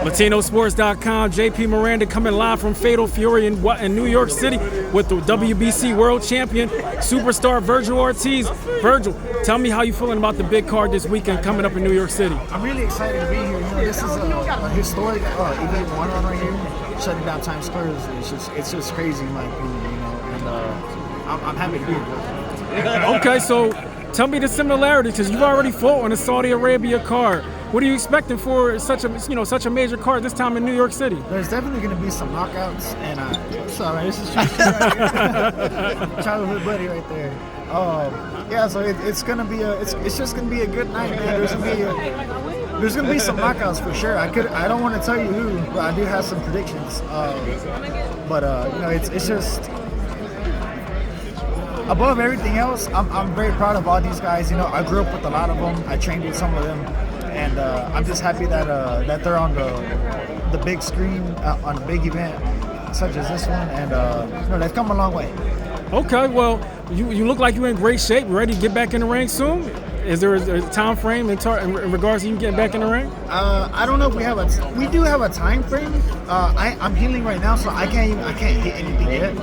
LatinoSports.com, JP Miranda coming live from Fatal Fury in New York City with the WBC World Champion, superstar Vergil Ortiz. Vergil, tell me how you feeling about the big card this weekend coming up in New York City. I'm really excited to be here. You know, this is a historic event one on right here. Shutting down Times Square it's just crazy in my opinion, you know, and I'm happy to be here. Okay, so tell me the similarities, because you've already fought on the Saudi Arabia card. What are you expecting for such a major card this time in New York City? There's definitely going to be some knockouts, and sorry, this is childhood buddy right there. Yeah, so it's gonna be it's just gonna be a good night, man. There's gonna be some knockouts for sure. I don't want to tell you who, but I do have some predictions. You know, it's just above everything else. I'm very proud of all these guys. You know, I grew up with a lot of them. I trained with some of them. And I'm just happy that they're on the big screen on a big event such as this one, and you know, they've come a long way. Okay, well, you look like you're in great shape. You ready to get back in the ring soon? Is there a time frame in regards to you getting back in the ring? I don't know if we do have a time frame. I'm healing right now, so I can't hit anything yet.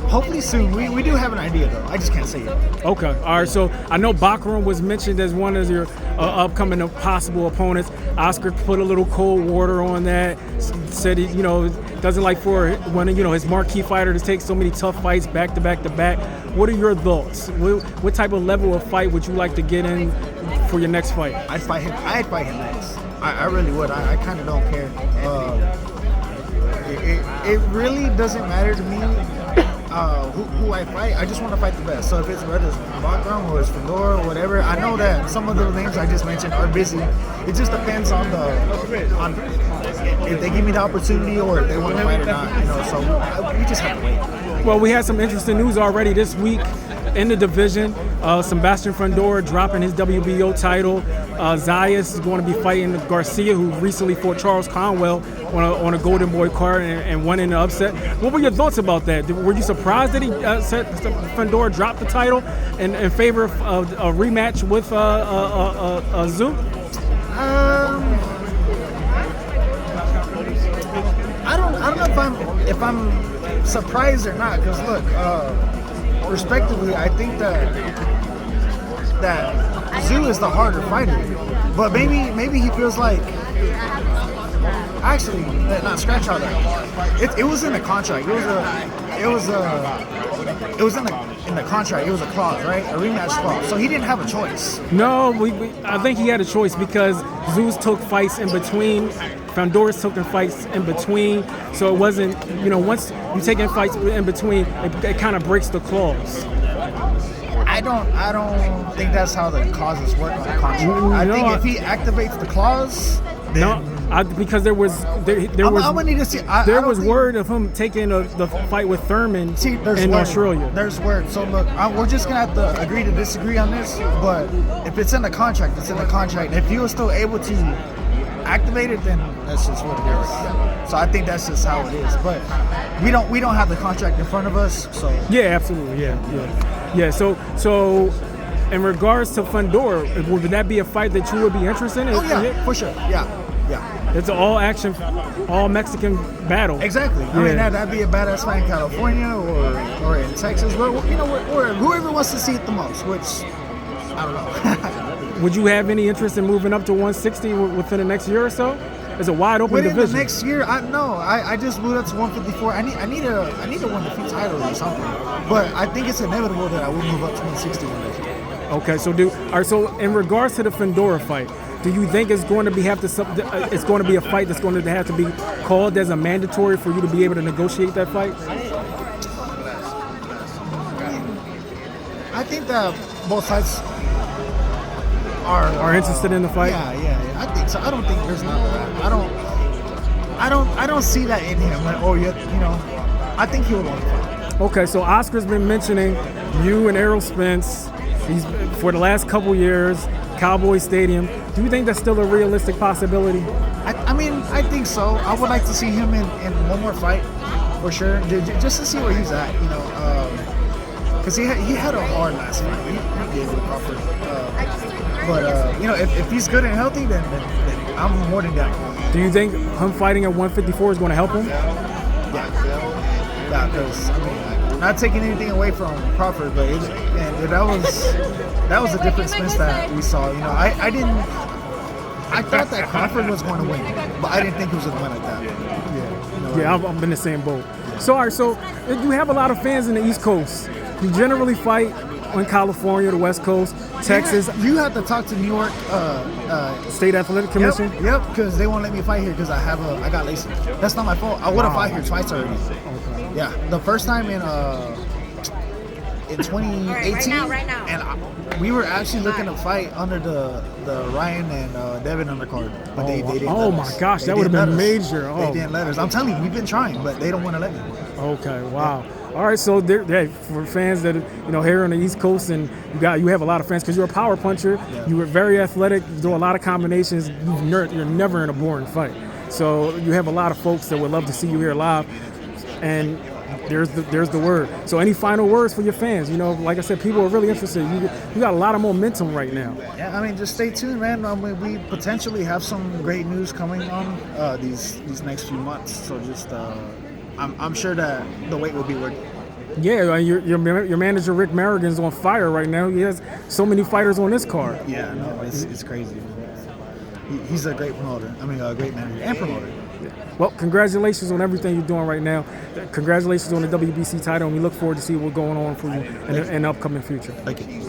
Hopefully soon. We do have an idea, though. I just can't say it. Okay. All right. So I know Bakram was mentioned as one of your upcoming possible opponents. Oscar put a little cold water on that. Said he, you know, doesn't like for one of, you know, his marquee fighter to take so many tough fights back to back to back. What are your thoughts? What type of level of fight would you like to get in for your next fight? I'd fight him next. I really would. I kind of don't care. It really doesn't matter to me. Who I fight, I just want to fight the best. So if it's whether it's Bakram or it's Fedor or whatever, I know that some of the names I just mentioned are busy. It just depends on if they give me the opportunity or if they want to fight or not. You know, so we just have to wait. Well, we had some interesting news already this week in the division. Sebastian Fedor dropping his WBO title. Zayas is going to be fighting Garcia, who recently fought Charles Conwell on a Goldenboy card and won in the upset. What were your thoughts about that? Were you surprised that he said Fedor dropped the title in favor of a rematch with Zoo? I don't know if I'm surprised or not, because look, respectively, I think that Zoo is the harder fighter, but maybe he feels like, actually, not scratch all that. It was in the contract. It was in the contract. It was a clause, right? A rematch clause. So he didn't have a choice. No, I think he had a choice because Zeus took fights in between. Fedor's taking fights in between, so it wasn't, you know, once you taking fights in between, it kind of breaks the clause. I don't think that's how the clauses work on the contract. I think if he activates the clause, then because there was word of him taking the fight with Thurman in Australia. There's word. So look, we're just gonna have to agree to disagree on this. But if it's in the contract, it's in the contract. And if you were still able to activate it, then that's just what it is. So I think that's just how it is. But we don't have the contract in front of us. So yeah, absolutely, yeah. So in regards to Fedor, would that be a fight that you would be interested in? Oh yeah, for sure. Yeah. It's an all-action, all-Mexican battle. Exactly. I mean, that'd be a badass fight in California or in Texas, or whoever wants to see it the most. Which I don't know. Would you have any interest in moving up to 160 within the next year or so? It's a wide open division. Within the next year, I just moved up to 154. I need to win a few titles or something. But I think it's inevitable that I will move up to 160 next year. Okay, so in regards to the Fedor fight, do you think it's going to be a fight that's going to have to be called as a mandatory for you to be able to negotiate that fight? I think that both sides are interested in the fight. Yeah. I think so. I don't think there's none of that. I don't see that in him. Like, I think he would want to fight. Okay, so Oscar's been mentioning you and Errol Spence. He's for the last couple years. Cowboy Stadium. Do you think that's still a realistic possibility? I mean, I think so. I would like to see him in one more fight, for sure, just to see where he's at, because he had a hard last fight. He gave it a Crawford. But if he's good and healthy, then I'm more than down. Do you think him fighting at 154 is going to help him? Yeah, because I mean, not taking anything away from Crawford, but that was a different Spence that we saw. You know, I thought that Crawford was going to win, but I didn't think he was going to win like that. Yeah, I'm in the same boat. So, all right, so you have a lot of fans in the East Coast. You generally fight in California, the West Coast, Texas. You have to talk to New York State Athletic Commission. Yep, because they won't let me fight here because I got LASIK. That's not my fault. I would have fought here twice already. Okay. Yeah, the first time in 2018, right now. and we were actually looking to fight under the Ryan and Devin undercard, but they didn't. Oh my gosh, that would have been major. They didn't let us. I'm telling you, we've been trying, but they don't want to let me. Okay, wow. Yeah. All right, so for fans that here on the East Coast, and you have a lot of fans because you're a power puncher. Yeah. You were very athletic. You do a lot of combinations. You're never in a boring fight. So you have a lot of folks that would love to see you here live, and there's the word. So any final words for your fans? Like I said, people are really interested. You got a lot of momentum right now. Yeah, I mean, just stay tuned, man. We potentially have some great news coming on these next few months. So just. I'm sure that the wait will be worth it. Yeah, your manager Rick Merrigan's on fire right now. He has so many fighters on this card. Yeah, no, it's crazy. He's a great promoter. I mean, a great manager and promoter. Well, congratulations on everything you're doing right now. Congratulations on the WBC title, and we look forward to see what's going on for you in the upcoming future. Thank you.